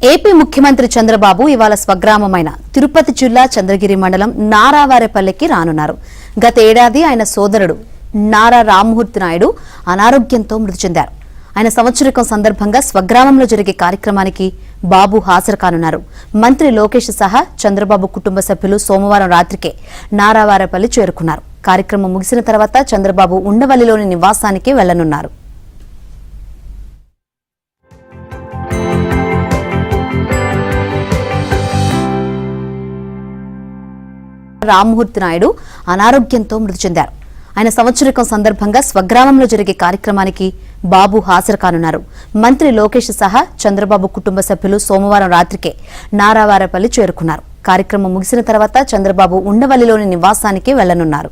AP ముఖ్యమంత్రి చంద్రబాబు ఇవాళ స్వగ్రామమైన తిరుపతి జిల్లా చంద్రగిరి మండలం నారావారిపల్లికి రానున్నారు. గత ఏడాది ఆయన సోదరుడు నారా రామ్మూర్తి నాయుడు అనారోగ్యంతో మృతి చెందారు. ఆయన సంవత్సరికం సందర్భంగా స్వగ్రామంలో జరిగే కార్యక్రమానికి బాబు హాజరు కానున్నారు. మంత్రి లోకేష్ సహా చంద్రబాబు కుటుంబ సభ్యులు సోమవారం రాత్రికే నారావారిపల్లి చేరుకున్నారు. కార్యక్రమం ముగిసిన తర్వాత చంద్రబాబు ఉండవల్లిలోని నివాసానికి వెళ్లనున్నారు. రామ్మూర్తి నాయుడు అనారోగ్యంతో మృతి చెందారు. ఆయన సంవత్సరికం సందర్భంగా స్వగ్రామంలో జరిగే కార్యక్రమానికి బాబు హాజరు కానున్నారు. మంత్రి లోకేష్ సహా చంద్రబాబు కుటుంబ సభ్యులు సోమవారం రాత్రికే నారావారిపల్లి చేరుకున్నారు. కార్యక్రమం ముగిసిన తర్వాత చంద్రబాబు ఉండవల్లిలోని నివాసానికి వెళ్లనున్నారు.